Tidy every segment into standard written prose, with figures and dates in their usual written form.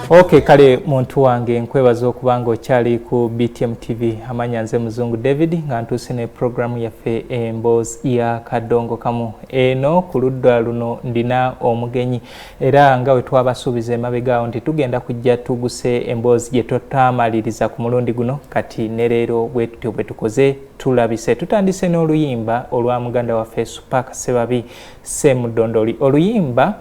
Okay, kale muntu wange nkwebaza okubanga okyali ku BTM TV amanya nze Muzungu David nga ntuuse ne programu yaffe emboozi ya Kadongo Kamu. Eno ku ludda luno ndina omugenyi era nga we twabasuubiza emabegaawo nti tugenda kujja tuguse emboozi gye tutamaliriza ku mulundi guno kati ne leero bwe tutyo bwe tukoze tulabise. Tutandise n'oluyimba olwa muganda waffe Super Sebabi Semudondoli. Oluyimba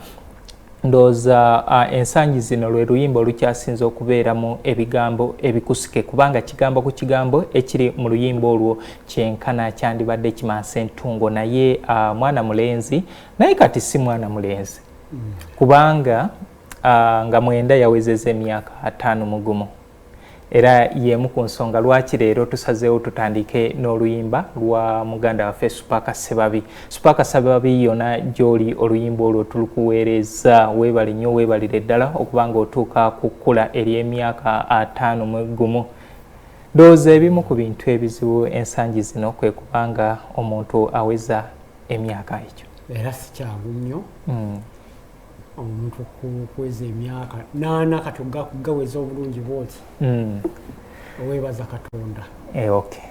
ndoza ensangi zino lwe luyimba olukyasinze okubeeramu ebigambo ebikusike kubanga kigambo ku kigambo ekiri mu luyimba olwo kyenkana kyandibadde kimansa entungo naye mwana mulenzi naye kati si mwana mulenzi kubanga nga mwenda yawezeza emyaka 5 mugumu era yemu ku nsonga lwaki leero tusazeewo tutandike n'oluyimba lwa muganda waffe Super Sebabi. Super Sebabi yona gy'oli oluyimba olwo tulukuweereza weebale nnyo weebalire ddala okubanga otuuka ku kkula ery'emyaka 5 mugumu. Ndowooza ebimu ku bintu ebizibu ensangi zino kwe kubanga omuntu aweza emyaka ekyo. Era si kyangu nnyo omuntu kuweza emyaka 8 kati gaweza obulungi bwoti oweebaza Katonda. Okay.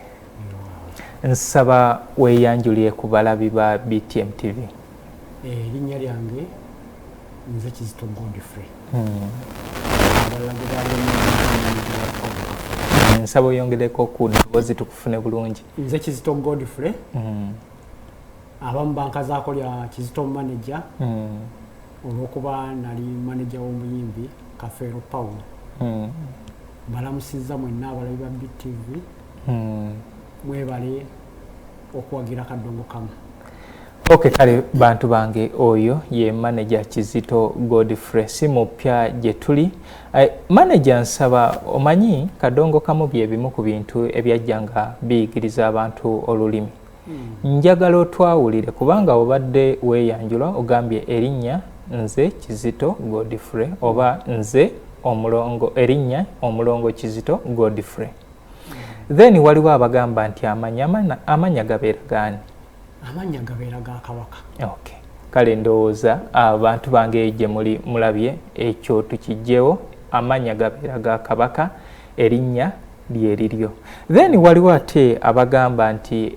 Nsaba weeyanjulye ku balabi ba BTM TV. Erinnya lyange nze Kizito Godfrey. Nsaba oyongereko ku ddoboozi tukufune bulungi. Nze Kizito Godfrey. Abamu bankazaako lya Kizito manager. Olwokuba nali manager w'omuyimbi Kafeero Paul. Balamusizza mwenna abalabi ba BTV. Mwebale okuwagira Kadongo Kamu. Okay, kale bantu bange oyo ye manager Kizito Godfrey si mupya gye tuli. Manager nsaba omanyi Kadongo Kamu bye bimu ku bintu ebyajjanga biyigiriza abantu olulimi. Njagala otwawulire kubanga obadde weeyanjula ogambye erinnya nze Kizito Godfrey oba nze omulongo erinnya omulongo Kizito Godfrey. Then waliwo abagamba nti amanya gabeera gaani? Amanya gabeera ga Kabaka. Okay. Kale ndowooza abantu bange gye muli mulabye ekyo tukijjewo amanya gabeera ga Kabaka erinnya lye liryo. Then waliwo ate abagamba nti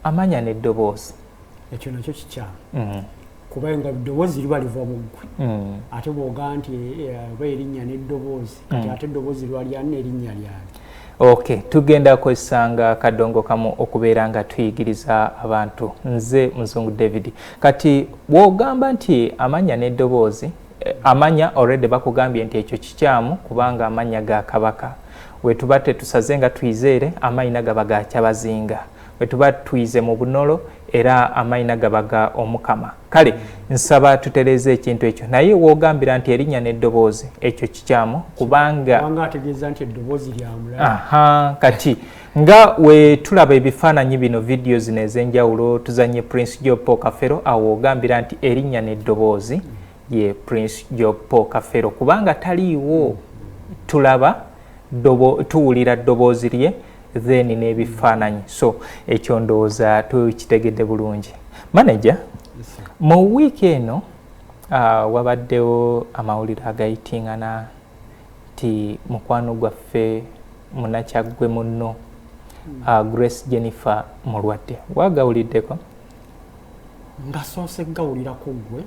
amanya n'eddoboozi. Ekyo nakyo kikyamu. Kubanga eddoboozi liba liva mu ggwe. Ate bw'ogaa nti oba erinnya n'eddoboozi kati ate eddoboozi lwalya n'erinnya lyali. Okay, tugenda kwesanga Kadongo Kamu okubeera nga tuyigiriza abantu. Nze Muzungu David. Kati bw'ogamba nti amanya n'eddoboozi amanya already bakugambye nti ekyo kikyamu kubanga amanya ga Kabaka. We tuba tetusaze nga tuyizeere amayina gaba ga Kyabazinga. We tuba tuyize mu bunolo era amayina gabaga Omukama. Kale nsaba tutereze ekintu ekyo naye wogambira nti erinnya n'eddoboozi ekyo kikyamu kubanga ategeeza nti eddoboozi lya mulala. Kati nga we tulaba ebifaananyi bino videos n'ez'enjawulo tuzanye Prince Job Paul Kafero awo ogambira nti erinnya n'eddoboozi ye Prince Job Paul Kafero kubanga taliiwo tulaba tuwulira ddoboozi lye then n'ebifaananyi. So ekyo ndowooza tukitegedde bulungi. Manager, mu wiiki eno wabaddewo amawulire agayitingana nti mukwano gwaffe munakyaggwe munno Grace Jennifer mulwadde. Wagawuliddeko? Ngasoose gawulirako ggwe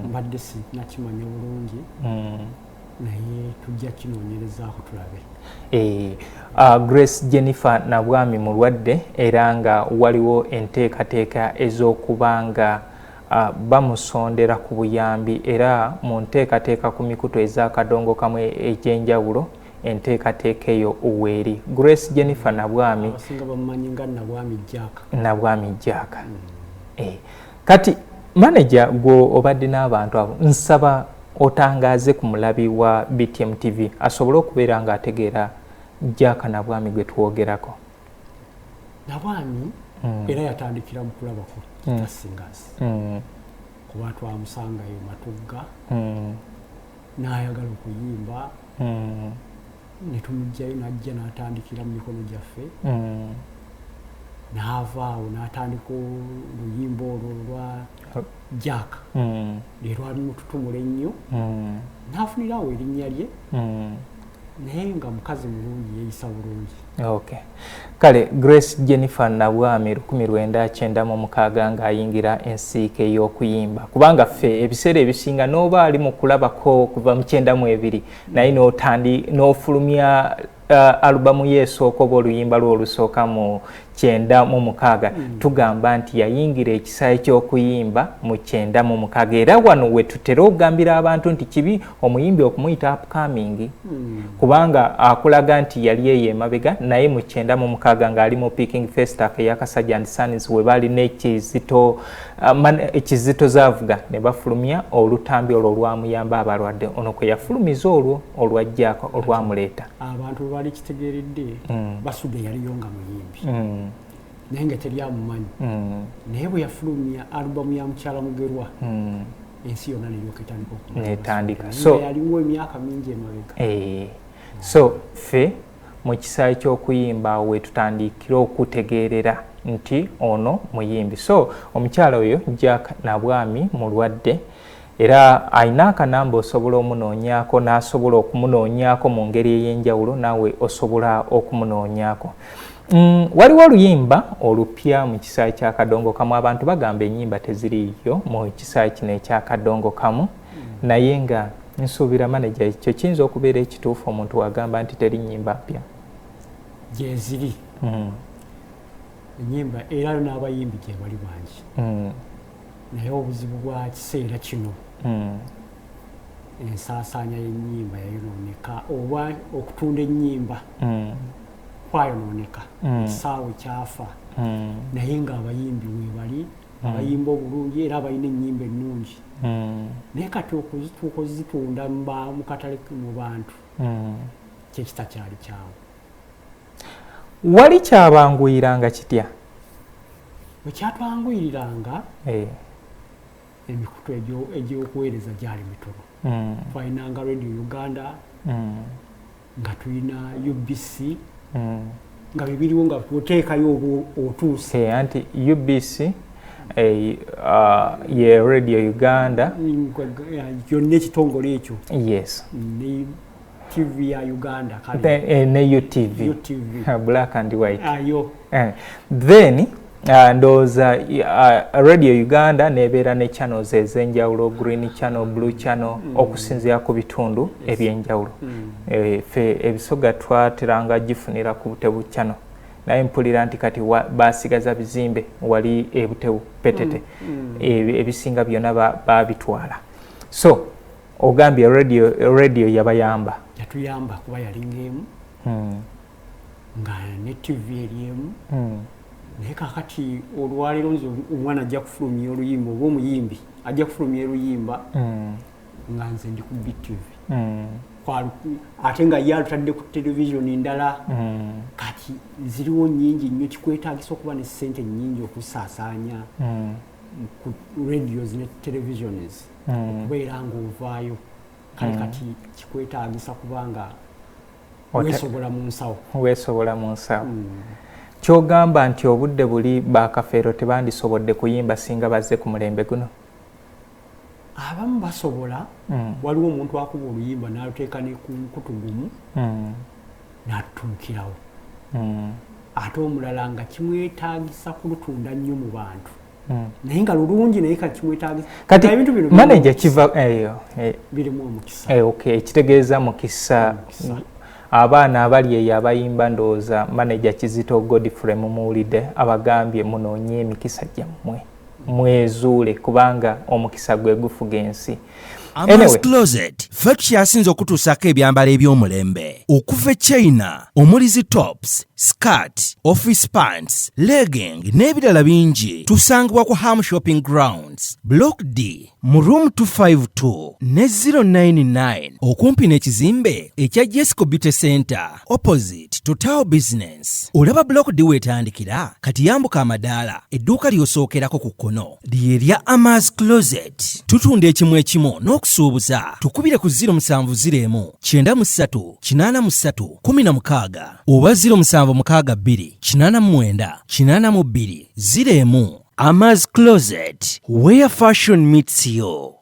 mbadde sinakimanya bulungi naye tujja kinoonyerezaako tulabe. Grace Jennifer Nabwami mulwadde era nga waliwo enteekateeka ez'okubanga bamusondera ku buyambi era mu nteekateeka ku mikutu eza Kadongo Kamu egy'enjawulo enteekateeka eyo weeri. Grace Jennifer Nabwami abasinga bamumanyi nga Nabwami Jaaka. Kati manager gwe obadde n'abantu abo nsaba otangaaze ku mulabi wa BTM TV asobole okubeera nga ategeera Jaaka Nabwami gwe twogerako. Nabwami era yatandikira mu kulabako tasingazi kuba twamusangayo Matugga n'ayagala okuyimba ne tumugjayo n'ajja n'atandikira mu mikono gyaffe n'avaawo n'atandika oluyimba olwo lwa Jack leero ali mututumula ennyo n'afunirawo erinnya lye naye nga mukazi mulungi yeeyisa bulungi. Okay. Kale Grace Jennifer Nabwami 1996 ng'ayingira ensiike y'okuyimba kubanga ffe ebiseera ebisinga n'oba ali mu kulabako kuva mu 92 naye n'ofulumya alubamu yeesooka oba oluyimba lwe olusooka mu 96 tugamba nti yayingira ekisaawe ky'okuyimba mu 96 era wano we tutera okugambira abantu nti kibi omuyimbi okumuyita upcoming kubanga akulaga nti yali eyo emabega naye mu 96 ng'ali mu Peking Festac ey'Akasajja and Sons we bali n'ekizito zaavuga ne bafulumya olutambi olwo olwamuyamba abalwadde ono kwe yafulumiza olwo olwajjaako olwamuleeta abantu bali kitegeeredde Basudde yaliyo nga muyimbi naye nga teryamumanyi naye bwe yafulumya alubamu ya Mukyala Mugerwa ensi yonna netandika so yaliwo emyaka mingi emabega so ffe mu kisaawe ky'okuyimba we tutandikira okutegeerera nti ono muyimbi. So omukyala oyo Jack Nabwami mulwadde era ayina akanamba osobola omunoonyaako n'asobola okumunoonyaako mu ngeri ey'enjawulo naawe osobola okumunoonyaako. Waliwo oluyimba olupya mu kisaawe kya Kadongo Kamu. Abantu bagamba ennyimba teziriiyo mu kisaawe kino ekya Kadongo Kamu naye nga nsuubira manager ekyo kiyinza okubeera ekituufu omuntu wagamba nti teri nnyimba mpya gyeziri ennyimba era n'abayimbi gye bali bangi naye obuzibu bwa kiseera kino ensaasaanya y'ennyimba yayonooneka oba okutunda ennyimba kwayonooneka ekisaawe kyafa naye ng'abayimbi we bali abayimba obulungi era abalina ennyimba ennungi naye kati okuzituuka ozitunda mu katale mu bantu kyekitakyali kyawe. Wali kyabanguyiranga kitya? Bwe kyatwanguyiriranga emikutu egy'okuweereza gyali mitono twalinanga Radio Uganda nga tulina UBC nga bibiriwo nga tuteekayo otuuse anti UBC ye Radio Uganda yonna ekitongole ekyo yes ne TV ya Uganda ne UTV black and white ayo then ndowooza Radio Uganda nebeera ne channels ez'enjawulo green channel blue channel okusinziira ku bitundu ebyenjawulo ffe ebisoga twateranga gifunira ku Butebu channel naye mpulira nti kati basigaza bizimbe wali ebutebu petete ebisinga byonna babitwala. So ogambye radio yabayamba yatuyamba kuba yalinga emu nga ne TV eriemu naye kakati olwaleero nze omwana ajja kufulumya oluyimba oba omuyimbi ajja kufulumya oluyimba nga nze ndi ku BTV ate nga ye alutadde ku televisioni ndala kati ziriwo nnyingi nnyo kikwetaagisa okuba ne ssente nnyingi okusaasaanya ku radios ne televisions okubeera ng'ovaayo kale kati kikwetaagisa kubanga weesobola mu nsawo kyogamba nti obudde buli bakafeero tebandisobodde kuyimba singa bazze ku mulembe guno? Abamu basobola waliwo omuntu akuba oluyimba n'aluteeka ne ku nkutu gumu n'atutuukirawo ate omulala nga kimwetaagisa kulutunda nnyo mu bantu naye nga lulungi naye kati kimwetaagisa kati manager kiva birimu omukisa ekitegeeza mukisa abaana abali eyo abayimba ndowooza manager Kizito Godfrey mumuwulidde abagambye munoonye emikisa gyammwe mwezuule kubanga omukisa gwe gufuga ensi. Amas Closet ffe tukyasinza okutuusako ebyambalo eby'omulembe okuva China omuli zi tops, skirt, office pants, legging n'ebirala bingi tusangibwa ku Ham Shopping Grounds Block D mu room 252 ne 099 okumpi n'ekizimbe ekya Jesco Beauty Center opposite Total Business. Olaba Block D wetandikira kati yambuka amadaala edduuka ly'osookerako ku kkono ly'erya Amas Closet. Tutunda ekimu ekimu n'okusuubuza tukubire ku 070 93 83 16 oba 070 0762 Amaz Closet, where fashion meets you.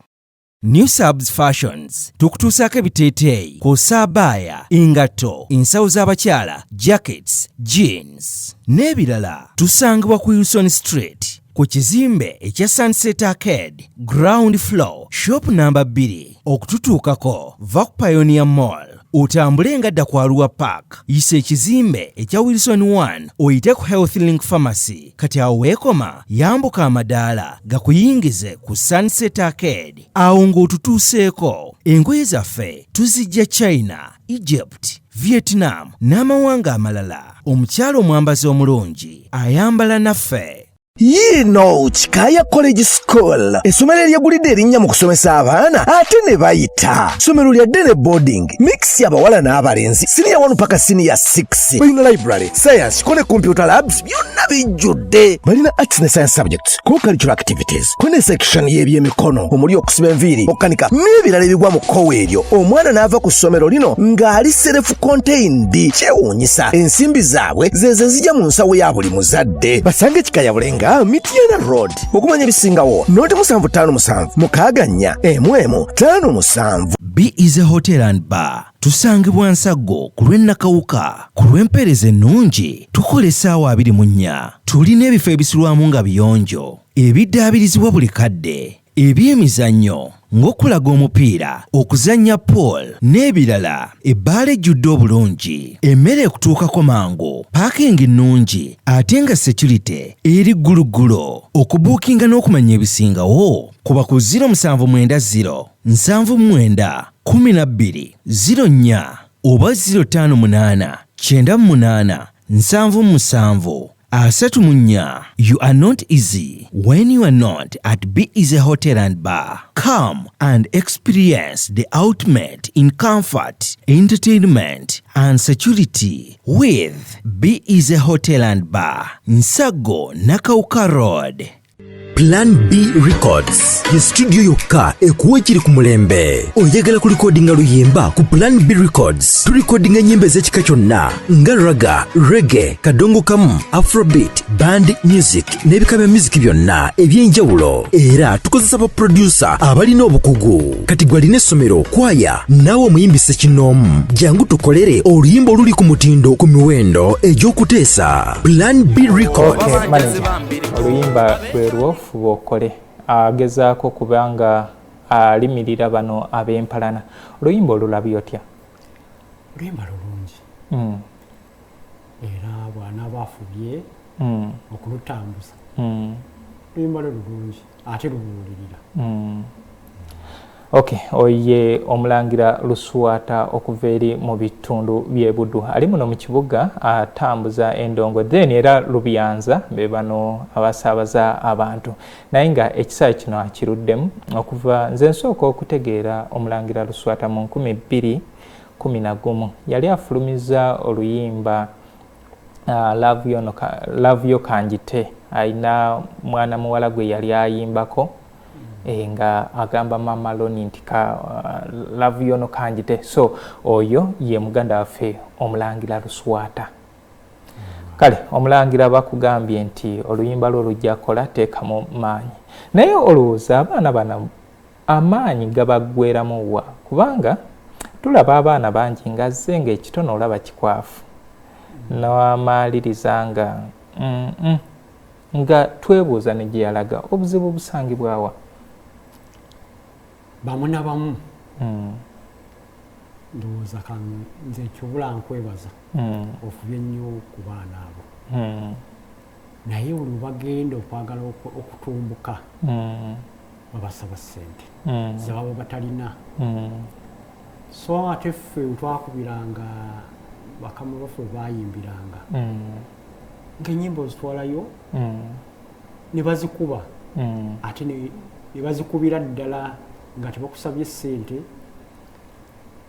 New Subs Fashions tukutuusaako ebiteeteeyi kw'ossa abaya, engatto, ensawo z'abakyala, jackets, jeans n'ebirala. Tusangibwa ku Wilson Street ku kizimbe ekya Sunset Arcade ground floor shop number 2. okututuukako va ku Pioneer Mall otambule ngadda ku Arua Park, yisa ekizimbe ekya Wilson 1 oyite ku Health Link Pharmacy. Kati awo weekoma yambuka amadaala gakuyingize ku Sunset Arcade, awo ng'otutuuseeko. Engoye zaffe tuzijja China, Egypt, Vietnam n'amawanga amalala. Omukyala omwambazi omulungi ayambala naffe. Yino Chikaya College School essomero eryagulidde erinnya mu kusomesa abaana ate ne bayita ssomero lya ddene boarding mix y'abawala n'abalenzi senior 1 paka senior 6. balina library, science ko ne computer labs byonna bijjudde. balina arts ne science subjects, co-curricular activities ko ne section y'ebyemikono, omuli okusiba enviiri, okukanika n'ebirala ebigwa mu kkowe eryo. omwana n'ava ku ssomero lino ng'ali self contained. kyewuunyisa ensimbi zaabwe zeze zijja mu nsawo ya buli muzadde. basange Chikaya Bulenga Mitiana Road. okumanya ebisingawo noti 757 mukaganya 115. Be Easy Hotel and Bar tusangibwa Nsago ku lw'Ennakawuka. ku lw'empeereza ennungi tukola essaawa 24. tulina ebifo ebisulwamu nga biyonjo, ebiddaabirizibwa buli kadde, ebyemizannyo ng'okulaga omupiira, okuzannya pool n'ebirala. ebbaala ejjudde obulungi, emmere ekutuukako mangu, paakingi nnungi ate nga security eri gguluggulo. okubuukinga n'okumanya ebisingawo kuba ku 0790 79 12 04 oba 058 98 77 34. You are not easy when you are not at Be Easy Hotel and Bar. Come and experience the ultimate in comfort, entertainment and security with Be Easy Hotel and Bar, Nsago, Nakauka Road. Plan B Records ye studio yokka ekuwa ekiri ku mulembe. oyagala ku recordinga luyimba ku Plan B Records turecordinga ennyimba ez'ekika kyonna nga raga, reggae, kadongo kamu, afrobeat, band music n'ebika bya music byonna eby'enjawulo. era tukozesa ba producer abalina obukugu. kati gwalina essomero, kwaya naawe omuyimbise kinoomu, jangu tukolere oluyimba oluli ku mutindo ku miwendo egy'okuteesa. Plan B Records. Okay, manager. oluyimba lwerwo fuba okole agezaako kubanga alimirira bano ab'empalana. oluyimba olulabye otya? oluyimba lulungi era bwana bafubye okulutambuza. oluyimba lulungi ate lubuulirira. Okay, oye omulangira Luswata okuva eri mu bitundu by'e Buddu ali muno mu kibuga atambuza endongo then era Lubyanza be bano abasaabaza abantu. naye nga ekisayi kino akiruddemu okuva nze nsooka okutegeera omulangira Luswata mu 2011 yali afulumiza oluyimba Love Yo Kanjite. ayina mwana muwala gwe yali ayimbako nga agamba Mama Loni nti Love Yo Kanjite. so oyo ye muganda waffe omulangira Luswata. kale omulangira bakugambye nti oluyimba lwo lujja kola teekamu maanyi. naye olowooza abaana bano amaanyi gabaggweramu wa? kubanga tulaba abaana bangi nga zze ng'ekitono olaba kikwafu n'amaaliriza nga twebuuza ne gye yalaga obuzibu busangibwawa? bamu na bamu ndowooza nze kyobula nkwebaza ofubye nnyo ku baana abo. naye buli bagenda okwagala okutumbuka babasaba ssente zebaba batalina. so ate ffe twakubiranga bakama baffe bayimbiranga ng'ennyimba ozitwalayo ne bazikuba ate ne bazikubira ddala nga tebakusabye ssente.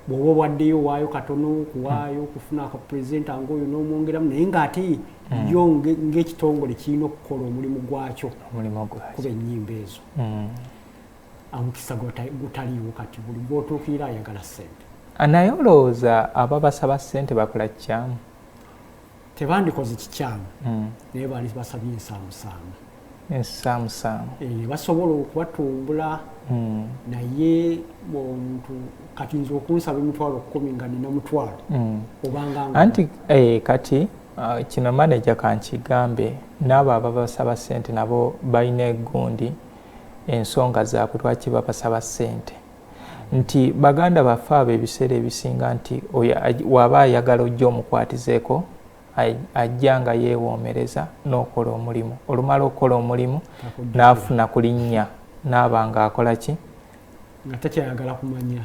bw'oba waddeyo waayo katono kuwaayo kufuna akapresenta ng'oyo n'omwongeramu naye ng'ate yo ng'ekitongole kirina okukola omulimu gwakyo kuba ennyimba ezo. amukisa gutaliiwo kati buli gw'otuukirira ayagala ssente. naye olowooza ababasaba ssente bakola kyamu? tebandikoze kikyamu naye baali basabye ensaamusaamu basobola okubatumbula naye omuntu kati nze okunsaba emitwalo 10 nga nina mutwalo obanga anti kati kino manager kankigambe n'abo ababasaba ssente nabo balina egundi ensonga zaabwe lwaki babasaba ssente nti baganda baffe abo ebiseera ebisinga nti waba ayagala ojja omukwatizeeko ajja nga yeewoomereza n'okola omulimu olumala okukola omulimu n'afuna kulinnya n'aba nga akola ki nga takyayagala kumanya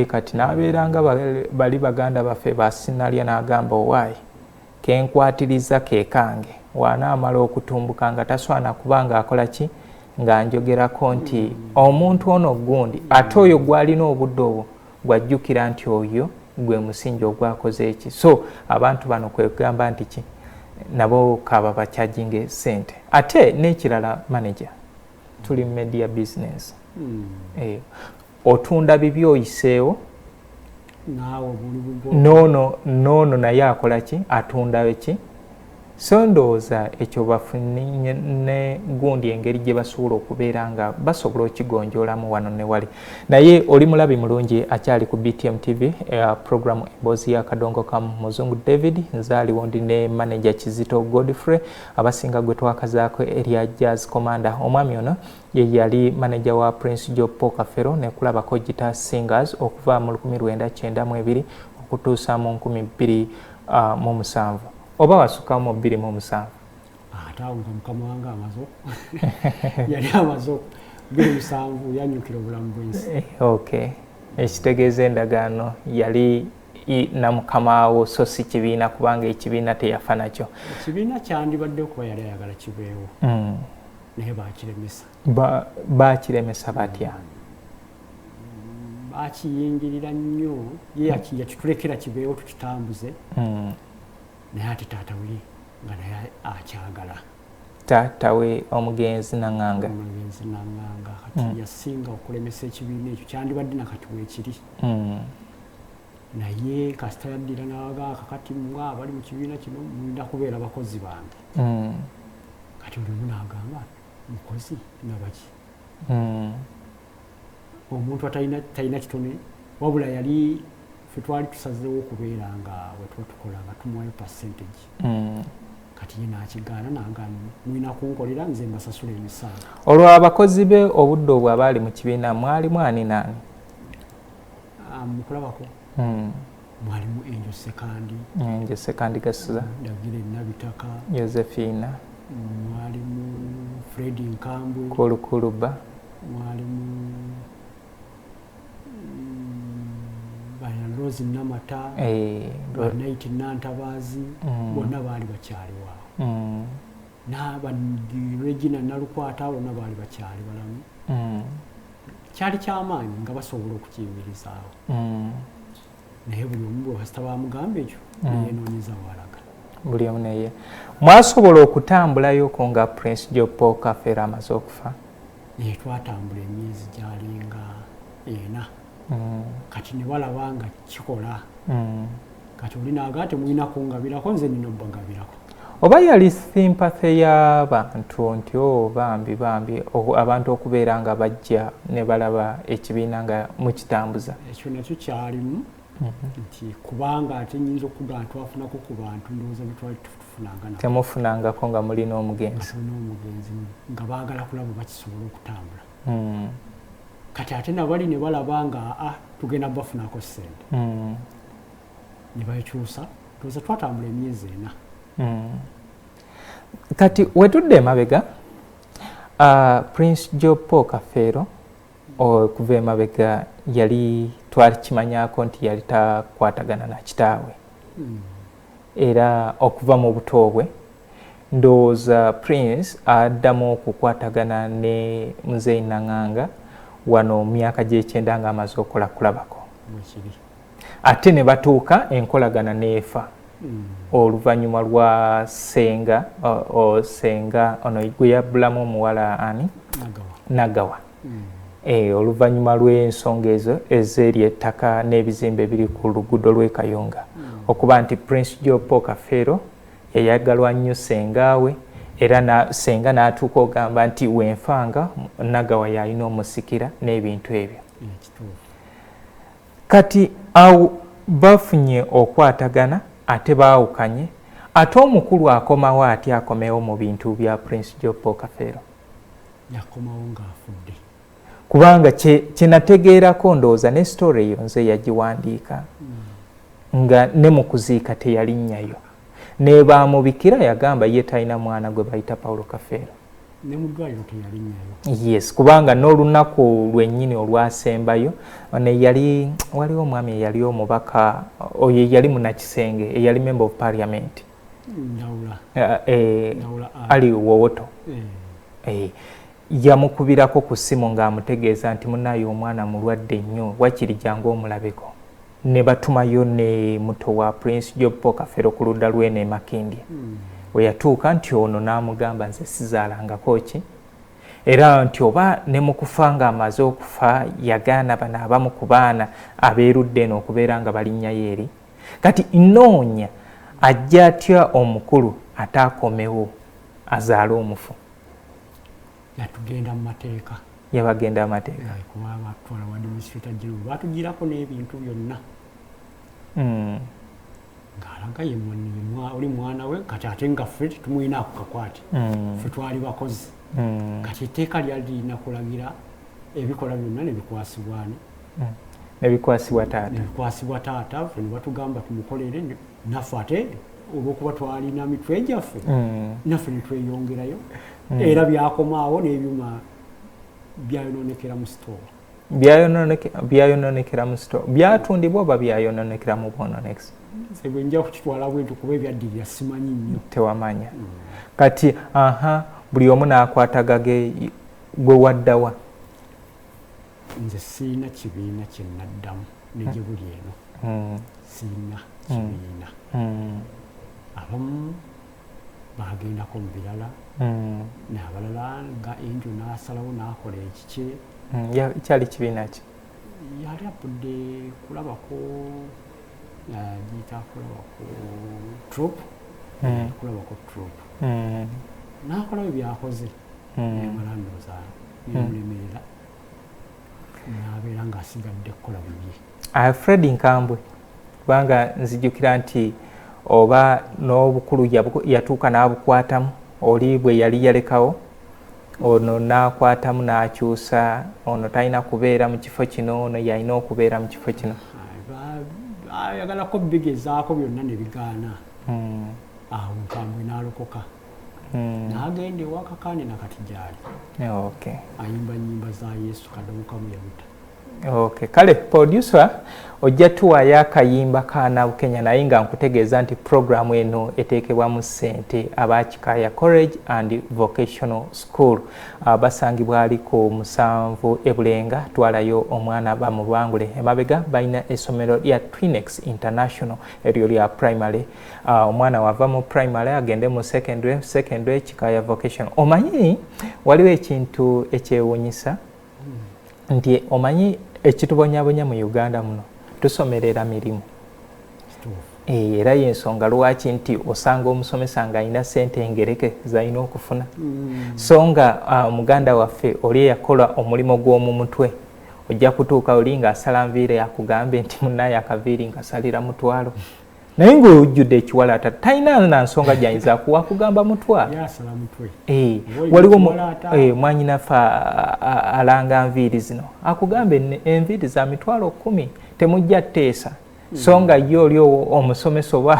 kati n'abeera nga bali baganda baffe basinalya n'agamba owaayi kenkwatiriza kekange wanaamala okutumbuka nga taswana kuba nga akola ki nga njogerako nti omuntu ono gundi ate oyo gwalina obudde obwo gwajjukira nti oyo gwe musingi ogwakoze eki so abantu bano kwegamba nti ki nabo kaba bakyajinge sente ate n'ekirala manager tuli media business otunda bibi oyiseewo nono naye akola ki atunda eki so ndowooza ekyo bafunye ne gundi engeri gye basobola okubeera nga basobola okigonjoolamu wano ne wali naye oli mulabi mulungi akyali ku BTM TV programu emboozi ya kadongo kamu muzungu David nzaaliwo ndi ne manager Kizito Godfrey abasinga gwe twakazaako erya Jazz Commander omwami ono ye yali manager wa Prince Joe Poker Fero ne kulabako Guitar Singers okuva mu 1992 okutuusa mu 2007 oba wasuka mu 2007 atawo mukama wange amazo yali amazo 2007 yanyukira obulamu bwensi okay ekitegeeza endagaano yali na mukama wo so si kibiina kubanga ekibiina teyafa nakyo ekibiina kyandibadde okuba yali ayagala kibeewo naye bakiremesa batya bakiyingirira nnyo ye yakitulekera kibeewo tukitambuze naye ate taata we nga naye akyagala taata we omugenzi naŋŋanga kati yasinga okulemesa ekibiina ekyo kyandibadde nakati weekiri naye kasita yaddira n'abagaa kakati mmwe abali mu kibiina kino mulina kubeera bakozi bange kati buli omu n'agamba mukozi nabaki omuntu talina kitone wabula yali ffe twali tusazeewo okubeera nga wetuba tukola nga tumuwayo percentage kati ye n'akigaana n'agamba mulina kunkolera nze mbasasula emisaala olwo abakozi be obudde obwo abaali mu kibiina mwalimu ani naani mukulabako mwalimu Enjo Sekandi Gasuza Dagire Nabitaka Josephina mwalimu Fred Nkambwe Kulukuluba mwalimu Rose Namata Night Nantabazi bonna baali bakyali waawo n'abandi Regina Nalukwata bonna baali bakyali balamu kyali kyamaanyi nga basobola okukiyimirizaawo naye buli omu bwe basita bamugamba ekyo neyenoonyeza walaga buli omu neye mwasobola okutambulayoko nga Prince Joe Poker Fero amaze okufa naye twatambula emyezi gyalinga 4 kati ne balaba nga kikola kati oli naaga temulina kungabirako nze nina obbagabirako oba yali sympathy y'abantu nti bambi abantu okubeera nga bajja ne balaba ekibiina nga mukitambuza ekyo nakyo kyalimu nti kubanga ate nyinza okuga twafunako ku bantu ndowooza betwali tufunanga temufunangako nga mulina omugenzi nga baagala kulaba bakisobola okutambula kati ate nabali ne balaba nga tugenda bafunako ssente ne bakyusa tuza twatambula emyezi 4 kati wetudde emabega Prince Joe Poker Fero okuva emabega yali twakimanyako nti yali takwatagana na kitaawe era okuva mu buto bwe ndowooza Prince addamu okukwatagana ne Muzeeyi Naŋŋanga wano myaka gy'ekyenda nga amaze okola kulabako ate ne batuuka enkolagana neefa oluvannyuma lwa senga ono gwe yabbulamu omuwala ani Nagawa oluvannyuma lw'ensonga ezo ez'eri ettaka n'ebizimbe ebiri ku luguudo lw'e Kayunga okuba nti Prince Joe Poker Fero eyagalwa nnyo sengaawe era senga n'atuuka ogamba nti wenfanga Nagawa yalina omusikira n'ebintu ebyo. Kati awo bafunye okwatagana ate baawukanye ate omukulu akomawo ati akomewo mu bintu bya Prince Job Kafeero. Yakomawo ng'afudde. Kubanga kyenategeerako ndowooza ne story eyo nze yagiwandiika nga ne mu kuziika teyalinnyayo. Ne baamubikira yagamba ye talina mwana gwe bayita Paulo Kafeero. Ne mu ddwaliro teyalinnyayo. Yes, kubanga n'olunaku lwennyini olwasembayo ne yali waliwo omwami eyali omubaka oyo yali munnakisenge eyali member of parliament. Ali Wowoto. Yamukubirako ku ssimu ng'amutegeeza nti munayo omwana mulwadde nnyo wakiri jangu omulabeko. Ne batumayo ne muto wa Prince Job Kafeero ku ludda lw'ene Makindye. We yatuuka nti ono n'amugamba nze sizaalangako ki era nti oba ne mu kufa ng'amaze okufa yagaana bano abamu ku baana abeerudde eno okubeera nga balinnyayo eri. Kati noonya ajja atya omukulu ataakomewo azaale omufu. Yatugenda mu mateeka. Yabagenda mu mateeka. Kuba abatwala wa administrator general batugirako n'ebintu byonna. Ng'alaga ye oli mwana we kati ate nga ffe tumulina ako kakwate. Ffe twali bakozi. Kati etteeka lyali lirina kulagira ebikola byonna ne bikwasibwa ani. Ne bikwasibwa taata. Ne bikwasibwa taata ffe ne batugamba tumukolere naffe ate olw'okuba twalina mitwe gyaffe naffe ne tweyongerayo. Era byakomaawo n'ebyuma byayononekera mu store. Byayononekera mu store. Byatundibwa oba byayononekera mu bwononekisi? Sebe nja kukitwala bwentu kuba ebyaddirira simanyi nnyo. Tewamanya. Kati buli omu n'akwataga gwe waddawa. Nze siina kibiina kye naddamu negye buli eno. Siina kibiina. Abamu bagendako mu birala. N'abalala nga Angel n'asalawo n'akola ekike. Kyali kibiina ki? Yali apudde kulabako giyita kulabako troop. Kulabako troop. N'akolayo byakoze. Nemala ndowooza nemulemerera. N'abeera ng'asigadde kukola bibye. Fred Nkambwe kubanga nzijukira nti oba n'obukulu yatuuka n'abukwatamu oli bwe yali yalekawo ono n'akwatamu n'akyusa ono talina kubeera mu kifo kino ono yalina okubeera mu kifo kino. Ayagalako bigezaako byonna ne bigaana. Awo Nkambwe n'alokoka. N'agenda ewaka kandi nakati gy'ali. Ayimba nnyimba za Yesu kadomo kamu yabuta. Kale producer ojja tuwaayo akayimba ka Nabukenya naye nga nkutegeeza nti programu eno eteekebwamu ssente aba Kikaaya College and Vocational School basangibwa ali ku 7 Ebulenga. Twalayo omwana bamubangule emabega balina essomero lya Twinex International eryo lya primary. Omwana wava mu primary agende mu secondary Kikaaya Vocational. Omanyi waliwo ekintu ekyewuunyisa nti omanyi ekitubonyabonya mu Uganda muno tusomerera mirimu. Era y'ensonga lwaki nti osanga omusomesa nga alina ssente engereke z'alina okufuna. So nga Muganda waffe oli eyakola omulimu gw'omu mutwe ojja kutuuka oli ng'asala nviiri akugambe nti munnaye akaviiri ngasalira mutwalo. Naye ng'ojjudde ekiwalaata talina na nsonga gy'ayinza kuwa kugamba mutwalo. Waliwo mwanyinaffe alanga nviiri zino akugambe enviiri za mitwalo 10 temujja tteesa. So nga ye oli omusomesa oba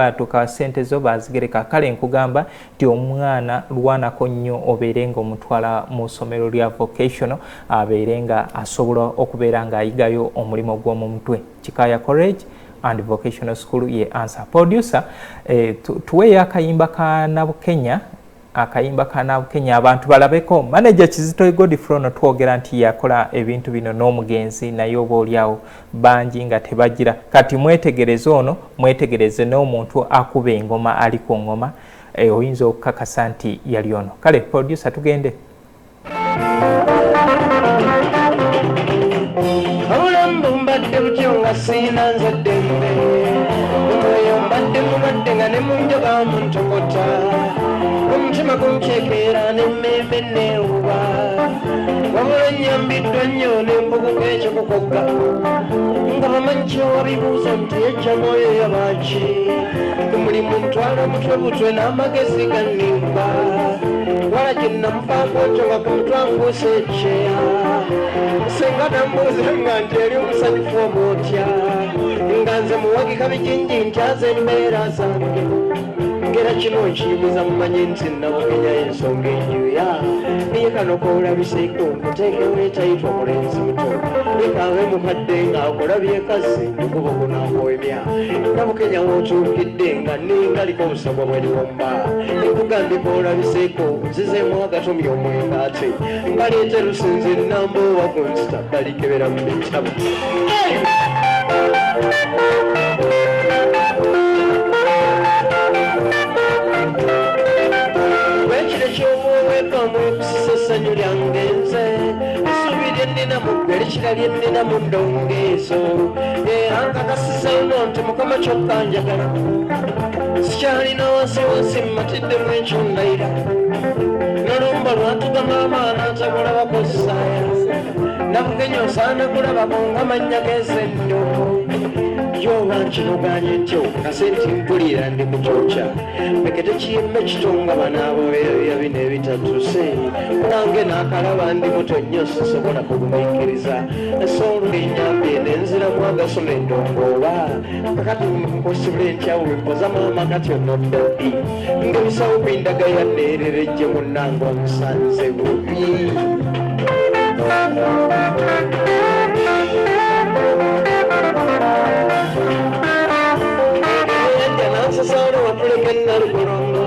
atuuka ssente zo bazigereka. Kale nkugamba nti omwana lwanako nnyo obeere nga omutwala mu ssomero lya vocational abeere nga asobola okubeera ng'ayigayo omulimu gw'omu mutwe. Kikaaya College and Vocational School ye answer. Producer tuweeyo akayimba ka Nabukenya abantu balabeko. Manager Kizito Godfrey no twogera nti yakola ebintu bino n'omugenzi naye oba oliawo bangi nga tebagira. Kati mwetegereze ono mwetegereze n'omuntu akuba engoma ali ku ngoma oyinza okukakasa nti yali ono. Kale producer tugende. Sina nzadde mbadde mulwadde nga ne munjoga muntokota omutima gunkyekera n'emmembe neewuba wabula nnyambiddwa nnyo n'embuguka ekyokukogga nga bamanyi kyowabibuuza nti ejja mwoyo yabaki mulimu ntwala omutwe butwe n'amagezi gannimba wala gye namufaako ntyo nga ku mutwe anfuuse ekyeya senga nambuuza nga nti eri omusanyufu omwotya nga nze muwagika bijinji ntyaza embeera zange ngera kino nkiyibuza mumanyi nti nabukenya ensonga enjuya naye kano koolabiseeko nkuteekewo etayitwa omulenzi muto lekawe mukadde ng'akulabye kazi ndukuba okunaakoemya nabukenya wootuukidde nga ningaliko obusagwa bweriwomba ekugambye koolabiseeko nzizeemu agatomya omwenge ate ngaleete lusinzi nnamba owakunzita balikebera mu bitabo wekire kyomwowekamu ekusisa essanyu lyange nze essubi lyennina mu ggwe likira lyennina mu ndongeezo era nkakasizaino nti mukama kyokka njagala sikyalina wansi mmatiddemu enkyundayira nolumba lwatugama amaana ntabulabako saaya nabugenya osaana kulabako nga mannya geezennyo yoba nkinoganye ntyo nase nti mpulira ndi mukyokya mekete kiyemme kitonga banaabo bya bino ebitatuse nange n'akalaba ndi muto nnyo sisobola kugumiikiriza esoolu enyambye nenziramu agaso n'endongooba kakati mposibule ntyawulo mpoza maama kati onoddabi ng'ebisawo bindagaya neererejje munnange omusanze bubi nansasawole wapuleka ennalukolongo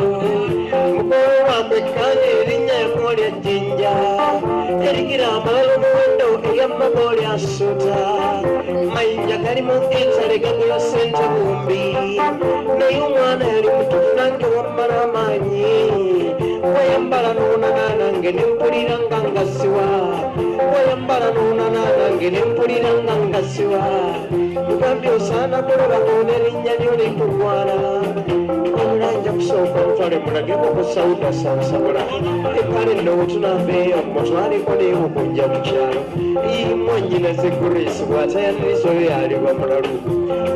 mukolo wambekanye erinnya ekkooli ejjinja erigira amalala omuwendo eryammakooli asuta mayinja gali mu ensale gagula ssente bumbi naye omwana yali mutufu nange wammala amaanyi wayambala n'onanaanange nempulira nga ngasiwa wayambala n'onanaanange nempulira nga ngasiwa mugambye osaana kulabako n'erinnya lyo likugwana omulanja kusooka omutwale mulageko ku sawuta sansabula ekale nno wetunambeeyo mutwaliko neewukunja mu kyalo mwanyinaze grace bw'atayaniriza oyo yaliba mulalu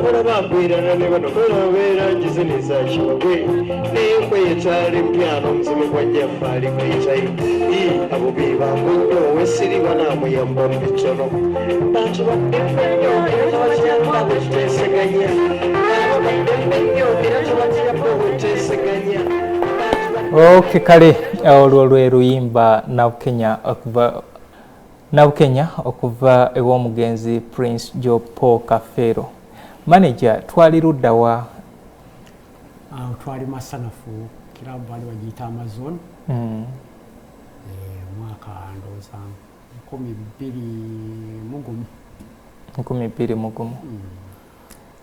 olaba agwirana ne bano balabeera njiziniza kibagwe naye kweyetaala empyano omuzimu gwa jjaffe ali kweyitayo abo be bambudde owesiriba naamuyamba mu bitono bantu baddembe nnyo era tebatiyamba bwetuteeseganya baddembe nnyo era tebatiyamba bwetuteeseganya. Okay, kale olwo lwe luyimba Nabukenya okuva ew'omugenzi Prince Joe Paul Kafeero. Manager, twali ludda wa? Twali Masanafu, kirabu bali bagiyita Amazon. Mwaka ndowooza 2020 mugumu.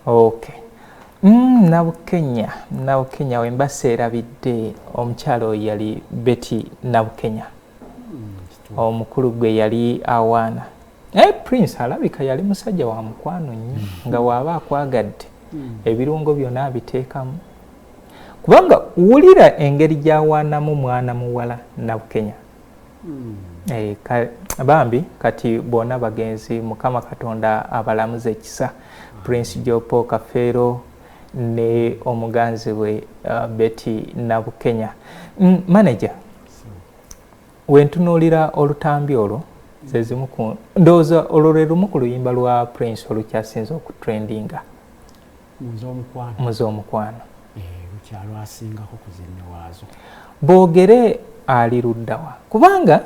Okay. Nabukenya wembase erabidde omukyalo yali Betty Nabukenya. Omukulu gwe yali Awaana. Prince alabika yali musajja wa mukwano nnyo nga waaba akwagadde ebirungo byonna abiteekamu. Kubanga wulira engeri gy'awaanamu mwana muwala Nabukenya. Bambi kati bonna bagenzi Mukama Katonda abalamuze ekisa. Prince Joe Paul Kafeero ne omuganzi we Betty Nabukenya. Manager, wentunuulira olutambi olwo zezimu ndowooza olwo lwe lumu ku luyimba lwa Prince olukyasinza okutrendinga muze omukwano lukyalo asingako kuzinne waazo. Boogere ali luddawa kubanga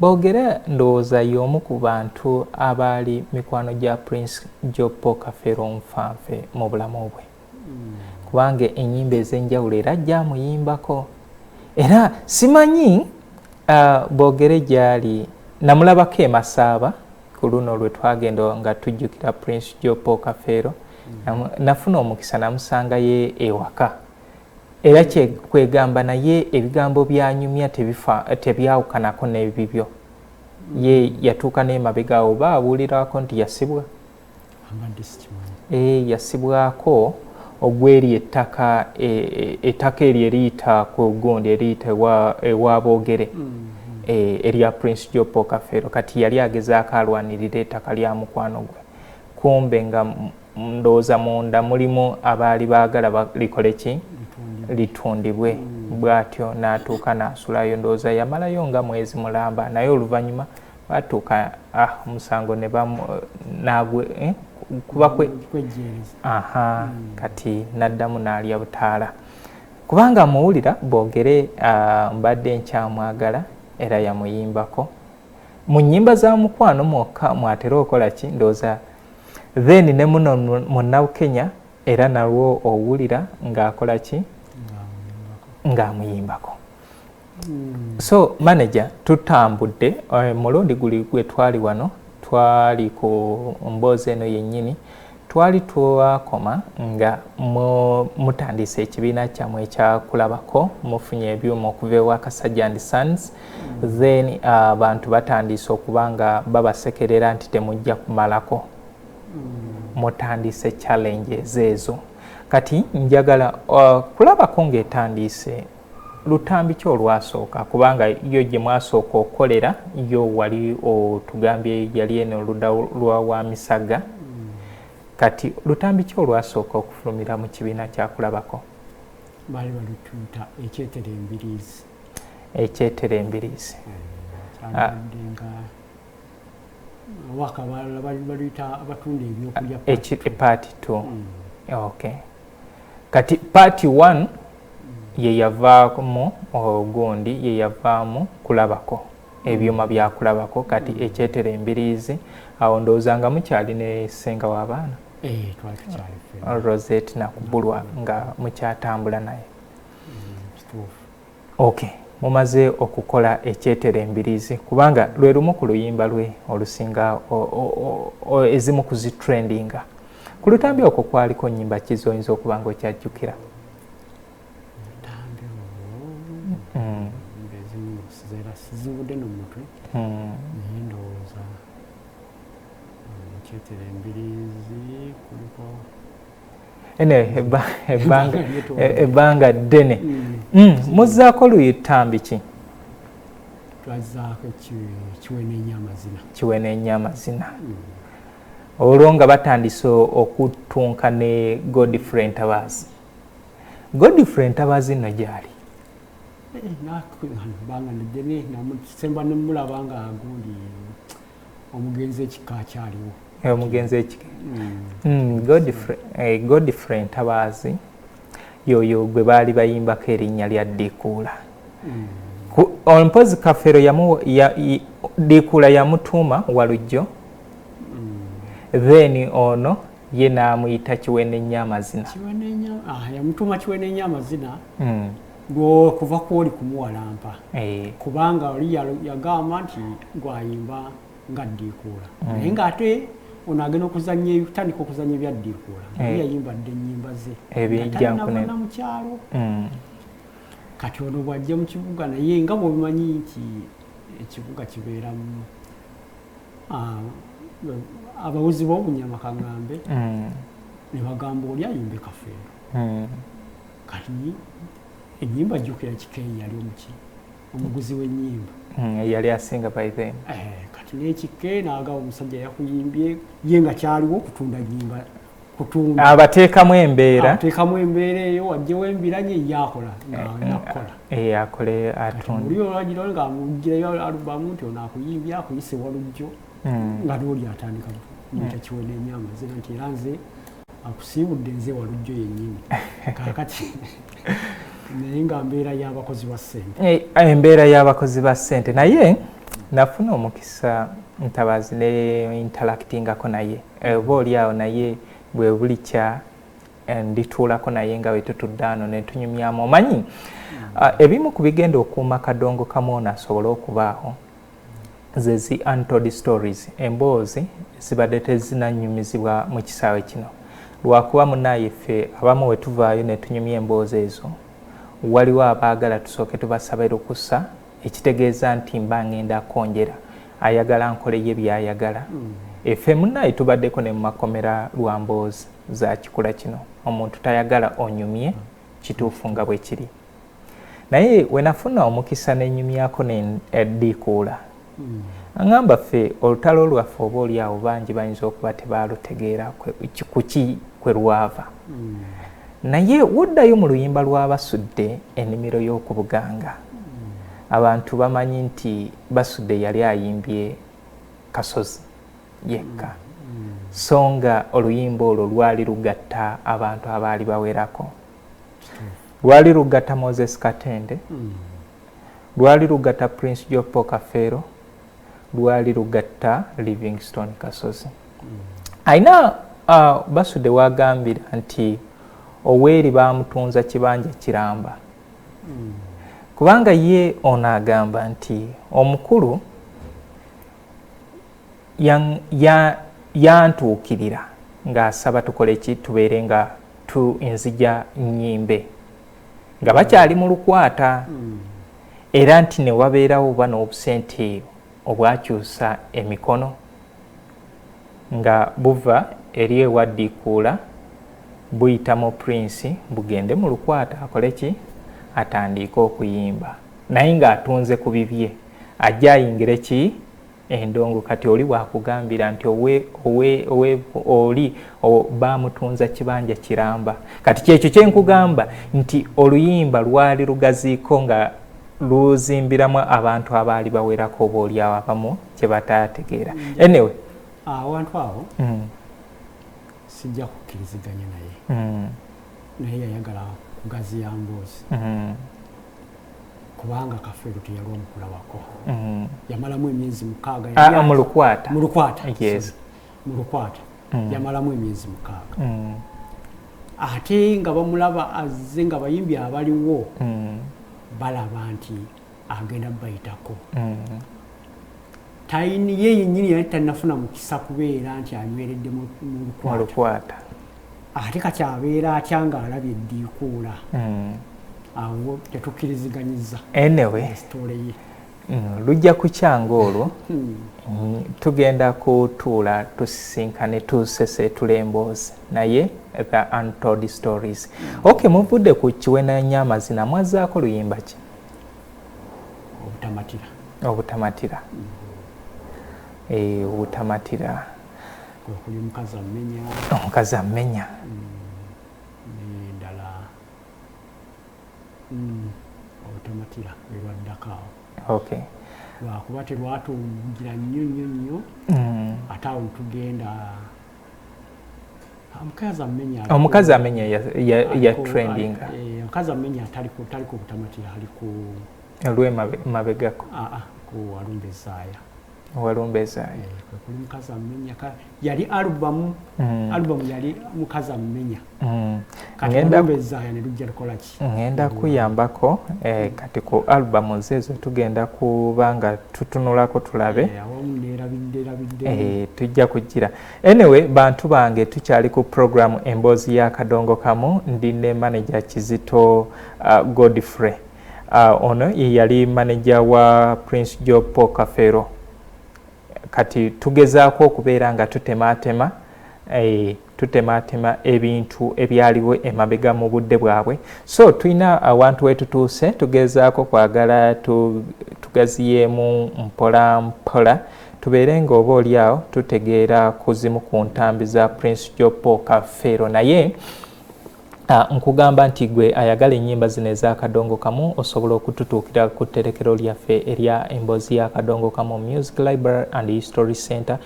Boogere ndowooza y'omu ku bantu abaali mikwano gya Prince Joe Paul Kafeero omufanfe mu bulamu bwe. Kubanga ennyimba ez'enjawulo era gy'amuyimbako era simanyi Boogere gyali namulabako e Masaba ku luno lwe twagenda nga tujjukira Prince Joe Paul Kafeero. Nafuna omukisa namusangayo ewaka era kwegamba naye ebigambo byanyumya tebyawukanako n'ebibyo. Ye yatuuka n'emabega oba abuulirako nti yasibwa. Yasibwako ogweri ettaka eryo eriyita ku gundi eriyita ewa Boogere erya Prince Jopo Kafeero kati yali agezaako alwanirira ettaka lya mukwano gwe kumbe nga ndowooza munda mulimu abaali baagala likole ki litundibwe bw'atyo n'atuuka n'asulayo ndowooza yamalayo nga mwezi mulamba naye oluvannyuma batuuka omusango ne nagwe kuba kati n'addamu n'alya butaala kubanga amuwulira Boogere mbadde nkyamwagala era yamuyimbako mu nnyimba za mukwano mwokka mwatera okola ki ndowooza then ne muno mu Kenya era nalwo owulira ng'akola ki ng'amuyimbako so manager tutambudde mulundi guli gwe twali wano twali ku mboozi eno yennyini twali twakoma nga mutandise ekibiina kyammwe ekyakulabako mufunye ebyuma okuva ewa Kasajja and Sons then abantu batandise okuba nga babasekerera nti temujja kumalako mutandise challenges ezo kati njagala kulabako ng'etandise lutambi ki olwasooka kubanga yo gye mwasooka okukolera yo wali otugambye yali eno oludda lwa wa Misaga kati lutambi ki olwasooka okufulumira mu kibiina kyakulabako baali balutuyita ekyetere embiriizi waka baluyita abatunda ebyokulya part 2 okay kati part 1 ye yavaamu ogundi ye yavaamu kulabako ebyuma byakulabako kati ekyetere embiriizi awo ndowooza nga mukyali ne ssenga w'abaana Rosette nakubulwa nga mukyatambula naye okay mumaze okukola ekyetere embiriizi kubanga lwe lumu ku luyimba lwe olusinga ezimu kuzitrendinga ku lutambi okwo kwaliko nnyimba kizoyinza okuba nga okyajjukira sizibudde n'omutwe naye ndowooza ekyetere embiriizi kuliko ebbanga ddene muzzaako luyitambi ki twazaako kiwenenya amazina olwo nga batandise okutunka ne Godfrey Ntabaazi nno gyali banga nedene namusemba nemulaba nga gundi omugenzi ekika kyaliwo omugenzi ekika Godfrey Ntabaazi yoyo gwe baali bayimbako erinnya lya Dikuula mpozi Kafeero Dikuula yamutuuma Walujjo then ono ye n'amuyita Kiwenenya amazina yamutuuma Kiwenenya amazina kuva kwoli kumuwalampa kubanga oli yagamba nti gwayimba nga Dikuula naye ng'ate ono agenda okutandika okuzanya ebya Dikuula naye yayimbadde ennyimba ze ebyejjankunena mu kyalo kati ono bw'ajja mu kibuga naye nga bw'obimanyi nti ekibuga kibeeramu abawuzi b'obunyama kaŋŋambe ne bagamba oli ayimbe Kafeero kati ennyimba jjukira Kikeeyi yali omuguzi w'ennyimba yali asinga by then kati n'Ekikeeyi n'agaba omusajja yakuyimbye ye nga kyaliwo okutunda nnyimba abateekamu embeera eyo wajjewo embiranye yakola nakukola akole atunde oli olwagirawo ng'amugirayo alubamu nti ono akuyimbye akuyise Walujjo nga n'oli atandika nnyita Kiwenenya amazina nti era nze akusiibudde nze Walujjo yennyini kakati naye nga mbeera y'abakozi ba ssente embeera y'abakozi ba ssente naye nafuna omukisa Ntabaazi ne interactingako naye oba oliawo naye bwe bulikya ndituulako naye nga wetutudde ano ne tunyumyamu omanyi ebimu ku bigenda okuuma kadongo kamu ono asobole okubaawo zezi untold stories emboozi zibadde tezinanyumizibwa mu kisaawe kino lwakuba munaaye ffe abamu we tuvaayo ne tunyumya emboozi ezo waliwo abaagala tusooke tubasabe lukusa ekitegeeza nti mba ngenda konjera ayagala nkole ye byayagala effe munaaye tubaddeko ne mu makomera lwa mboozi za kikula kino omuntu tayagala onyumye kituufu nga bwe kiri naye wenafuna omukisa nenyumyako neddiikuula angamba ffe olutalo lwaffe oba oli awo bangi bayinza okuba tebalutegeera kuki kwe lwava naye woddayo mu luyimba lw'Abasudde ennimiro y'okubuganga abantu bamanyi nti Basudde yali ayimbye Kasozi yekka so nga oluyimba olwo lwali lugatta abantu abaali bawerako lwali lugatta Moses Katende lwali lugatta Prince Jopo Kafero lwali lugatta Livingstone Kasozi aina Basudde wagambira nti Oweri bamutunza kibanja kiramba kubanga ye onagamba nti omukulu yantuukirira ng'asaba tukole ki tubeere nga enzija nnyimbe nga bakyali mu lukwata era nti ne wabeerawo oba n'obusente obwakyusa emikono nga buva eri ewaddiikuula buyita mu Prince bugende mu lukwata akole ki atandika okuyimba naye ng'atunze ku bibye ajja ayingire ki endongo kati oli wakugambira nti oli bamutunza kibanja kiramba kati kyekyo kyenkugamba nti oluyimba lwali lugaziiko nga luzimbiramu abantu abaali bawerako oba oli awo abamu kye batategeera anyway awantu awo sijja kukkiriziganya naye naye yayagala kugaziya mboozi kubanga Kafeero teyali omukulawako yamalamu emyezi 6 mu lukwata yamalamu emyezi 6 ate nga bamulaba azze nga bayimbi abaliwo balaba nti agenda bayitako tayini ye yennyini yali tannafuna mukisa kubeera nti anyweredde mu lukwata ate kati abeera atya ng'alabye eddiikuula awo tetukkiriziganyiza anyway story lujja kukyanga olwo tugenda kutuula tusisinkane tusese tulemboozi naye the untold stories okay muvudde ku kiwenanya amazina mwazaako luyimba ki obutamatira obutamatira okuli omukazi amenya endala obutamatira erwaddakaawo okay lwakuba terwatungira nnyo ate awo tugenda omukazi amenya ya trending omukazi amenya tali ku butamatira ali ku mabegako ku Walumbe Zaaya kuli mukazi amenya yali album yali mukazi amenya Walumbe Zaaya ne lujja lukola ki ngenda kuyambako kati ku album zezo tugenda kubanga tutunulako tulabe tujja kugira anyway bantu bange tukyali ku program emboozi ya Kadongo Kamu ndi ne manager Kizito Godfrey ono yali manager wa Prince Jopo Kafero kati tugezaako okubeera nga tutematema ebintu ebyaliwo emabega mu budde bwabwe so tulina awantu wetutuuse tugezaako kwagala tugaziyemu mpola mpola tubeere nga oba oli awo tutegeera kuzimu ku ntambi za Prince Jopo Kafero naye nkugamba nti gwe ayagala ennyimba zino eza Kadongo Kamu osobola okututuukira ku tterekero lyaffe erya emboozi ya Kadongo Kamu Music Library and History Center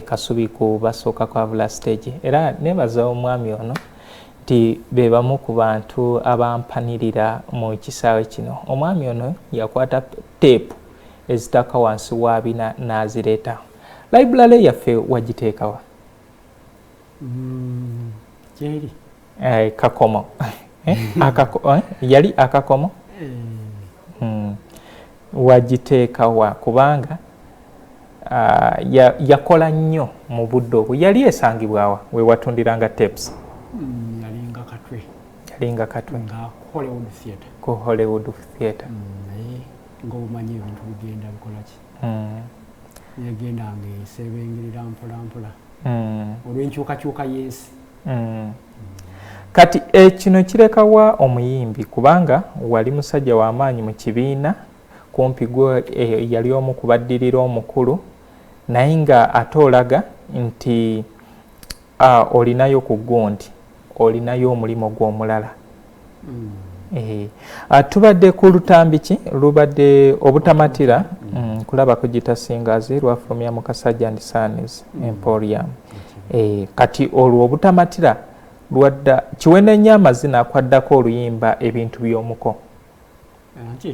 Kasubi ku basooka kwavula stage era nebaza omwami ono nti be bamu ku bantu abampanirira mu kisaawe kino omwami ono yakwata teepu ezitaka wansi wa bina n'azireeta library yaffe wagiteekawa kyeri Kakomo yali akakomo wagiteekawa kubanga yakola nnyo mu budde obwo yali esangibwawa we watundiranga tapes yalinga katwe ku Hollywood Theatre ng'obumanyi ebintu bigenda bikola ki yagendanga esebengerera mpola mpola olw'enkyukakyuka y'ensi Kati kino kirekawa omuyimbi kubanga wali musajja w'amaanyi mu kibiina kumpi gwe yali omu kubaddirira omukulu naye nga ate olaga nti olinayo ku gundi olinayo omulimu gw'omulala. Tubadde ku lutambi ki lubadde obutamatira kulaba kugita singazi lwafulumya mu Kasajja and Sons Emporium. Kati olwo obutamatira lwadda kiwene nnyo amazina akwaddako oluyimba ebintu by'omuko.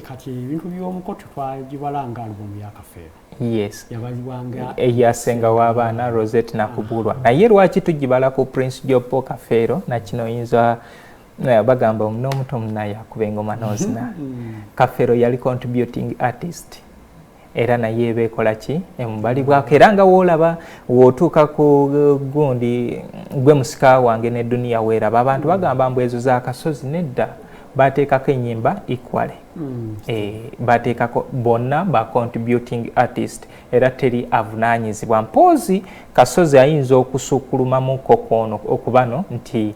Kati ebintu by'omuko twagibalanga alubumu ya Kafeero. Yes. Yabalibwanga eyasenga w'abaana Rosette Nakubulwa. Naye lwaki tugibala ku Prince Jopo Kafeero na kino oyinza bagamba omunomuto munaye akuba engoma n'ozina. Kafeero yali contributing artist. Era naye beekola ki emubalibwako era nga woolaba wootuuka ku gundi gwe musika wange ne Dunia weeraba abantu bagamba mbu ezo za Kasozi nedda bateekako ennyimba equale. Bateekako bonna ba contributing artist era teri avunaanyizibwa. Mpoozi Kasozi ayinza okusukulumamuko kwono okubano nti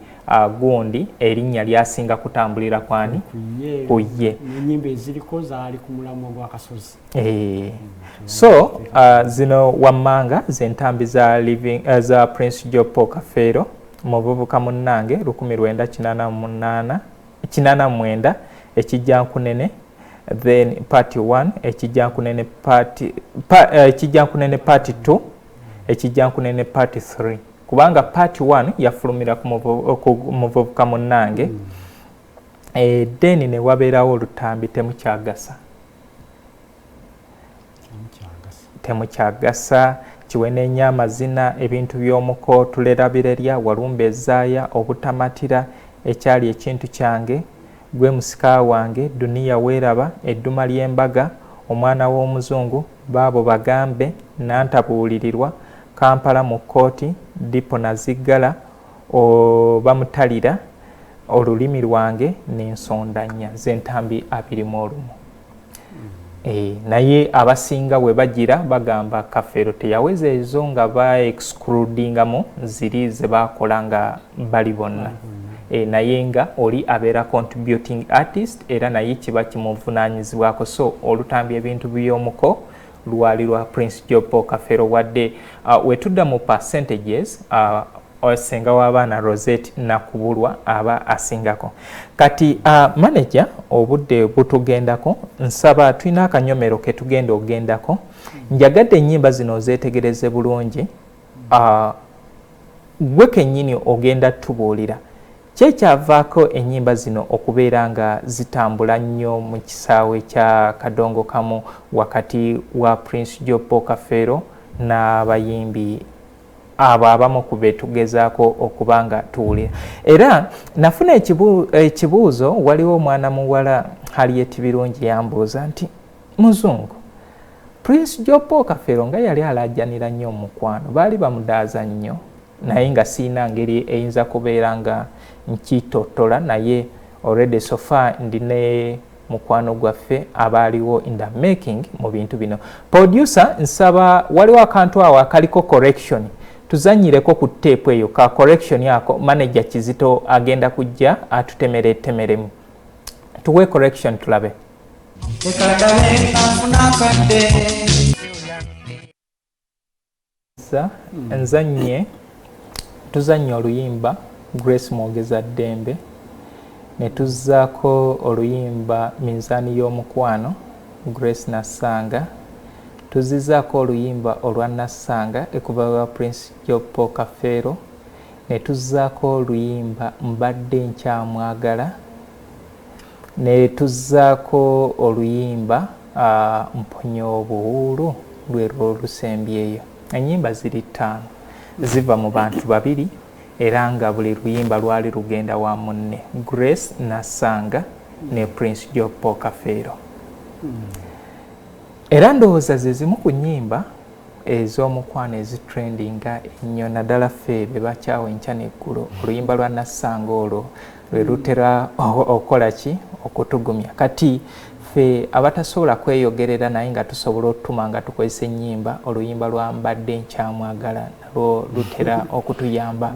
gundi erinnya lyasinga kutambulira kwani ku ye. Ennyimba eziriko zaali ku mulamwa gwa Kasozi. So zino wammanga zentambi za living za Prince Jopo Kafeero muvubuka munnange 1989 ekijjankunene then part 1 ekijjankunene part 2 ekijjankunene part 3 kubanga part 1 yafulumira ku muvubuka munnange then ne wabeerawo olutambi temukyagasa kiwene nnyo amazina ebintu by'omuko tulerabirerya walumba ezaaya obutamatira ekyali ekintu kyange gwe musika wange Dunia weeraba edduma ly'embaga omwana w'omuzungu baabo bagambe nantabuulirirwa Kampala mu kkooti dipo naziggala bamutalira olulimi lwange n'ensondanya z'entambi 21. Naye abasinga we bagira bagamba Kafeero teyaweza ezo nga ba-excludingamu ziri ze bakola nga bali bonna. Naye nga oli abeera contributing artist era naye kiba kimuvunaanyizibwako. So olutambi ebintu by'omuko lwali lwa Prince Jopo Kafeero wadde wetudda mu percentages osenga w'abaana Rosette Nakubulwa aba asingako. Kati manager obudde butugendako nsaba tulina akanyomero ke tugenda ogendako njagadde ennyimba zino zeetegereze bulungi gwe kennyini ogenda tubuulira kyekyavaako ennyimba zino okubeera nga zitambula nnyo mu kisaawe kya Kadongo Kamu wakati wa Prince Jopo Kafeero n'abayimbi abo abamu ku betugezaako okuba nga tuwulira. Era nafuna ekibuuzo waliwo omwana muwala Harriet Birungi yambuuza nti muzungu Prince Jopo Kafeero nga yali alajjanira nnyo omukwano baali bamudaaza nnyo naye nga siina ngeri eyinza kubeera nga nkitotola naye already so far ndine mukwano gwaffe abaaliwo in the making mu bintu bino. Producer nsaba waliwo akantu awo akaliko correction tuzanyireko ku tape eyo ka correction yako manager Kizito agenda kujja atutemeremu tuwe correction tulabe. Nzanye tuzanye oluyimba Grace Mwogeza Ddembe ne tuzzaako oluyimba Minzaani y'omukwano Grace Nasanga tuzizaako oluyimba olwa Nasanga ekuva wa Prince Jopo Kafeero ne tuzzaako oluyimba Mbadde nkyamwagala ne tuzzaako oluyimba Mponya obuwuulu lwerwo olusembyeyo. Ennyimba ziri 5 ziva mu bantu babiri era nga buli luyimba lwali lugenda wa munne Grace Nasanga ne Prince Jopo Kafeero. Era ndowooza ze zimu ku nnyimba ez'omukwano ezitrendinga ennyo naddala ffe be bakyawa enkya n'eggulo. Oluyimba lwa Nasanga olwo lwe lutera okukola ki okutugumya. Kati ffe abatasobola kweyogerera naye nga tusobola otutuma nga tukozesa ennyimba oluyimba lwa mbadde nkyamwagala nalwo lutera okutuyamba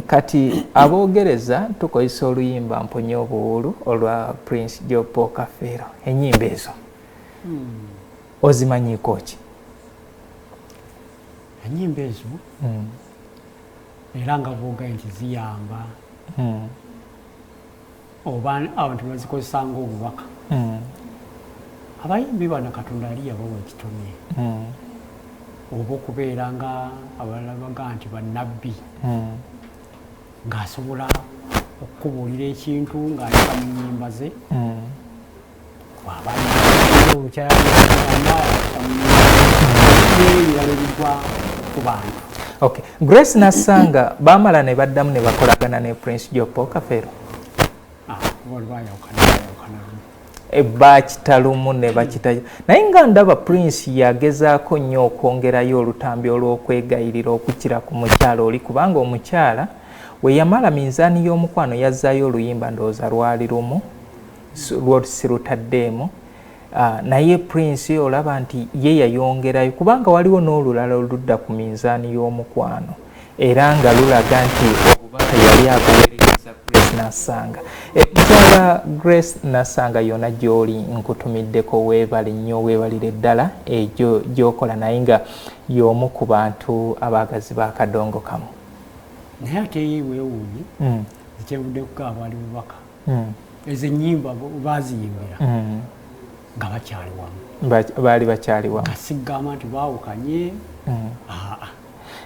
kati aboogereza tukozesa oluyimba mponye obuwulu olwa Prince Jopo Kafeero ennyimba ezo ozimanyiiko ki? Ennyimba ezo era nga boogaye nti ziyamba oba abantu bazikozesa ng'obubaka abayimbi bano Katonda yali yabawa ekitone oba okubeera nga abalala baga nti bannabbi ng'asobola okukubuulira ekintu ng'aleka mu nnyimba ze wabayiralibwa ku bantu. Okay. Grace Nasanga bamala ne baddamu ne bakolagana ne Prince Jopo Kafeero bakitalumu ne bakita naye nga ndaba Prince yagezaako nnyo okwongerayo olutambi olw'okwegayirira okukira ku mukyala oli kubanga omukyala we yamala minzaani y'omukwano yazzaayo oluyimba ndowooza lwali lumu lwosirutaddeemu naye Prince olaba nti ye yayongerayo kubanga waliwo n'olulala oludda ku minzaani y'omukwano era nga lulaga nti obubaka yali abuweereza Grace Nasanga. Mukyala Grace Nasanga yonna gy'oli nkutumiddeko weebale nnyo weebalire ddala egyo gy'okola naye nga y'omu ku bantu abaagazi ba Kadongo Kamu. Naye ate weewuunye ekyevudde kukaaba ali bubaka ezo ennyimba baaziyimbira nga bakyali wamu baali bakyali wamu nga sigamba nti baawukanye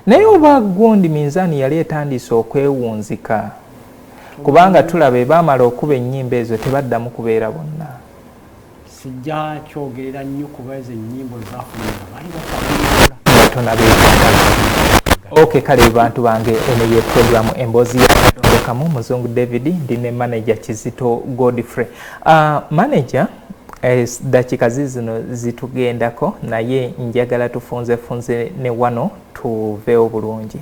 naye oba gundi minzaani yali etandise okwewunzika kubanga tulaba baamala okuba ennyimba ezo tebaddamu kubeera bonna sijja kyogerera nnyo kuba ezo ennyimba ezaafunira baali batonabekagala. Okay, kale bantu bange eno ye programu emboozi ya Kadongo Kamu Muzungu David ndi ne manager Kizito Godfrey. Manager dakika zino zitugendako naye njagala tufunze ne wano tuveewo bulungi.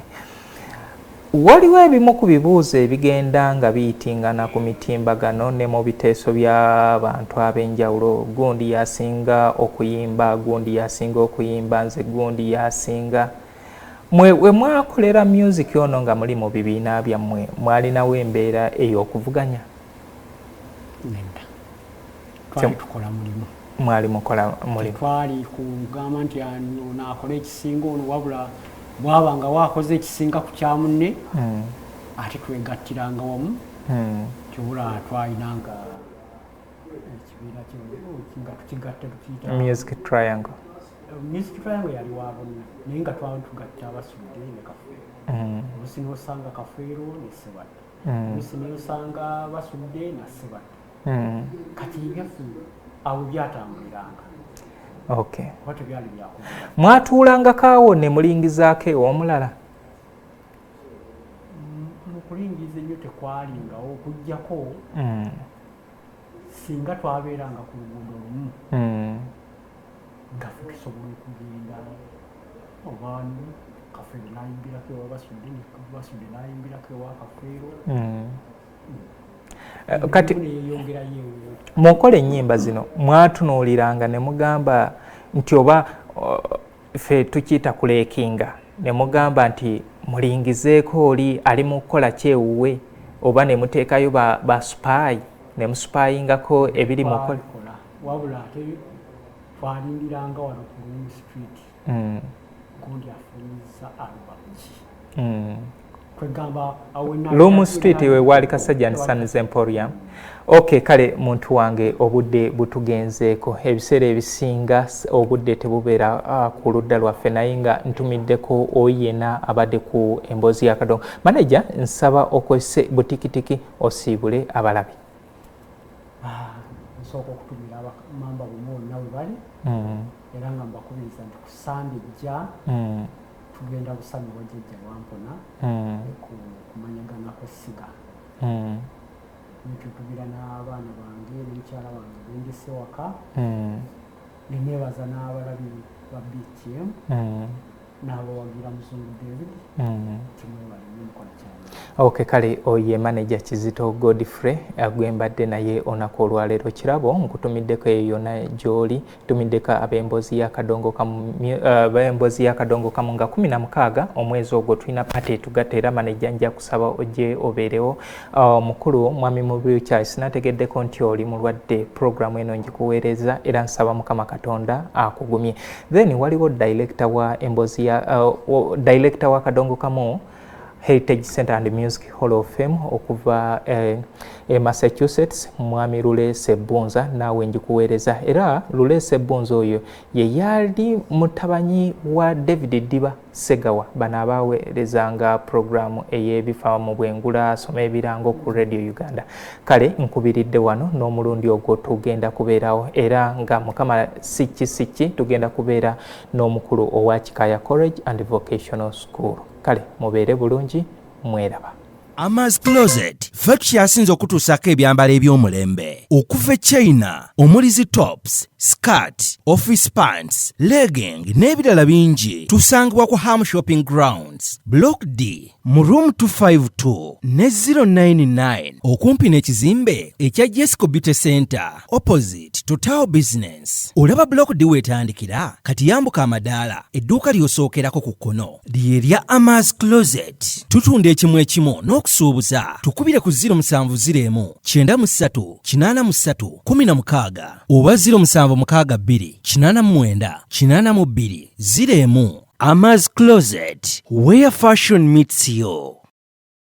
Waliwo ebimu ku bibuuzo ebigenda nga biyitingana ku mitimbagano ne mu biteeso by'abantu ab'enjawulo. Gundi yasinga okuyimba, gundi yasinga okuyimba, nze gundi yasinga. We mwakolera music ono nga muli mu bibiina byammwe mwalinawo embeera ey'okuvuganya? Nedda. Twali tukola mulimu. Mwali mukola mulimu. Twali kugamba nti ono akola ekisinga ono wabula bw'abanga waakoze ekisinga ku kya munne ate twegattiranga wamu kyobula twalinanga ekibiina nga tukigatta tukiyita Music Triangle. Music Triangle yali wa bonna naye nga twali tugatta Basudde ne Kafeero. Oluusi n'osanga Kafeero ne Ssebadde, oluusi n'osanga Basudde na Ssebadde. Kati ebyaffe awo byatambuliranga. Okay. Kuba tebyali byakuvuga. Mwatuulangako awo ne mulingizaako ew'omulala? Mu kulingiza ennyo tekwalingawo okuggyako singa twabeeranga ku luguudo lumu nga ffe tusobola okugenda oba Kafeero n'ayimbirako ewa Basudde ne Basudde n'ayimbirako ewa Kafeero. Kati mukola ennyimba zino mwatunuuliranga ne mugamba nti oba ffe tukiyita kuleekinga ne mugamba nti mulingizeeko oli ali mu kukola kyewuwe oba ne muteekayo ba spy ne musupayingako ebiri mu kola? Wabula ate twalindiranga wano ku Room Street gundi afunyiza alubamu ki kwegamba Room Street we wali Kasajja and Sons Emporium. Okay, kale muntu wange obudde butugenzeeko ebiseera ebisinga obudde tebubeera ku ludda lwaffe naye nga ntumiddeko oyena abadde ku emboozi ya Kadongo. Manager, nsaba okozese butikitiki osiibule abalabi. Nsooka okutumira abamamba bonna we bali era nga mbakubiriza nti ku Sande ejja tugenda busanyuwa Jjajja Wampona kumanyagana kw'essiga. Netutubira n'abaana bange n'omukyala wange bendese waka ne neebaza n'abalabi ba BTM n'abawagira Muzungu David kimwebali mukola kyabwe. Okay, kale oye manager Kizito Godfrey agwembadde naye onako olwaleero kirabo nkutumiddeko yonna gy'oli tumiddeko ab'emboozi ya kadongo kamu nga 16 omwezi ogwo tulina pate tugatta era manager nja kusaba ojje obeerewo mukulu mwami Mubiru Charles nategeddeko nti oli mulwadde programu eno njikuweereza era nsaba Mukama Katonda akugumye. Then waliwo director wa kadongo kamu Heritage Center and Music Hall of Fame okuva Massachusetts mwami Lule Sebunza nawe njikuweereza era Lule Sebunza oyo ye yali mutabanyi wa David Diba Segawa bana abaweerezanga programu ey'ebifa mu bwengula soma ebirango ku Radio Uganda. Kale nkubiridde wano n'omulundi ogwo tugenda kubeerawo era nga Mukama sikki tugenda kubeera n'omukulu owa Kikaya College and Vocational School. Kale mubeere bulungi mweraba. Amaz Closet ffe tukyasinza okutuusako ebyambalo eby'omulembe okuva China omuli tops, skirt, office pants, legging n'ebirala bingi tusangibwa ku Ham Shopping Grounds Block D mu room 252 ne 099 okumpi n'ekizimbe ekya Jesco Beauty Center opposite Total Business. Olaba Block D wetandikira kati yambuka amadaala edduuka ly'osookerako ku kkono ly'erya Amaz Closet. Tutunda ekimu n'okusuubuza tukubire ku 0701 93 83 16 oba 0762 89 82 01. Amaz Closet, where fashion meets you.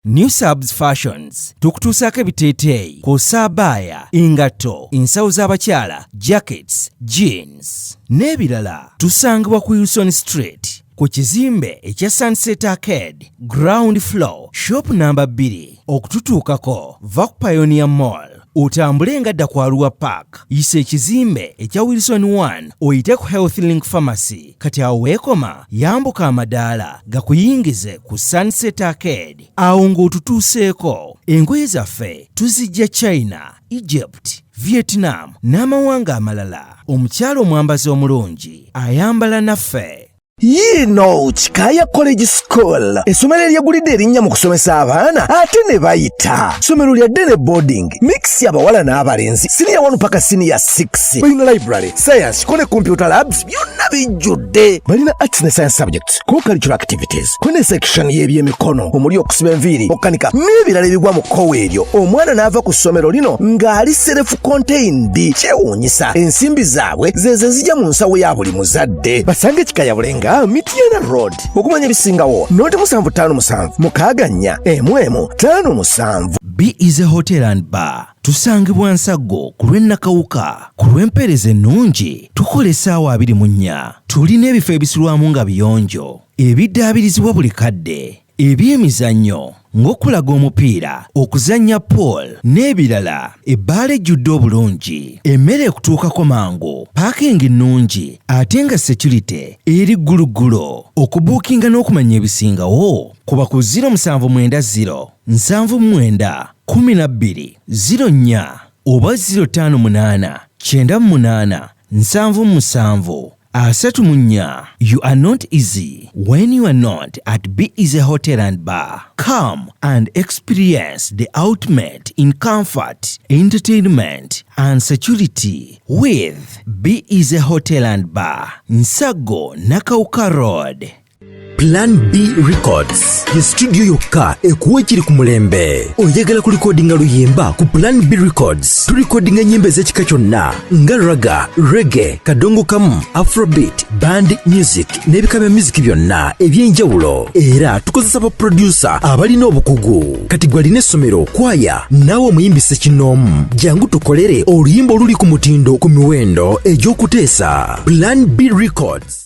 New Subs Fashions tukutuusako ebiteeteeyi kw'ossa abaya, engatto, ensawo z'abakyala, jackets, jeans n'ebirala. Tusangibwa ku Wilson Street ku kizimbe ekya Sunset Arcade ground floor shop number 2 okututuukako va ku Pioneer Mall otambule nga dda ku Arua Park yisa ekizimbe ekya Wilson 1 oyite ku Health Link Pharmacy kati awo weekoma yambuka amadaala gakuyingize ku Sunset Arcade awo ng'otutuuseeko. Engoye zaffe tuzijja China, Egypt, Vietnam n'amawanga amalala. Omukyala omwambazi omulungi ayambala naffe. Yino Kikaya College School essomero eryegulidde erinnya mu kusomesa abaana ate ne bayita. Ssomero lya Dene Boarding mix y'abawala n'abalenzi senior 1 paka senior 6. Balina library, science, kone computer labs byonna bijjudde. Balina arts ne science subjects, co-curricular activities, kone section y'ebyemikono omuli okusiba enviiri, okukanika n'ebirala ebigwa mu kkowe eryo. Omwana n'ava ku ssomero lino ng'ali self-contained. Kyewuunyisa ensimbi zaabwe ze zijja mu nsawo ya buli muzadde. Basange Kikaya Bulenga Mityana Road okumanya ebisingawo noti 757 mukaganya M 5 B is a hotel and bar. Tusangibwa Nsago ku lw'Ennakawuka ku lw'empeereza ennungi tukola essaawa 24. Tulina ebifo ebisulwamu nga biyonjo ebiddaabirizibwa buli kadde eby'emizannyo ng'okulaga omupiira, okuzannya pool n'ebirala. Ebbaala ejjudde obulungi, emmere ekutuukako mangu, paakingi nnungi ate nga security eri gguluggulo. Okubuukinga n'okumanya ebisingawo kuba ku 0790 79 12 04 oba 058 98 77 34. You are not easy when you are not at B is a hotel and bar. Come and experience the ultimate in comfort, entertainment and security with B is a hotel and bar. Nsago Nakauka Road. Plan B Records ye studio yokka ekuwa ekiri ku mulembe. Oyagala ku recordinga luyimba ku Plan B Records tulikodinga nyimba ez'ekika kyonna nga raga, reggae, kadongo kamu, afrobeat, band music n'ebika bya music byonna eby'enjawulo. Era tukozesa ba producer abalina obukugu. Kati gwalina essomero, kwaya naawe omuyimbise kinoomu. Jangu tukolere oluyimba oluli ku mutindo ku miwendo egy'okuteesa. Plan B Records.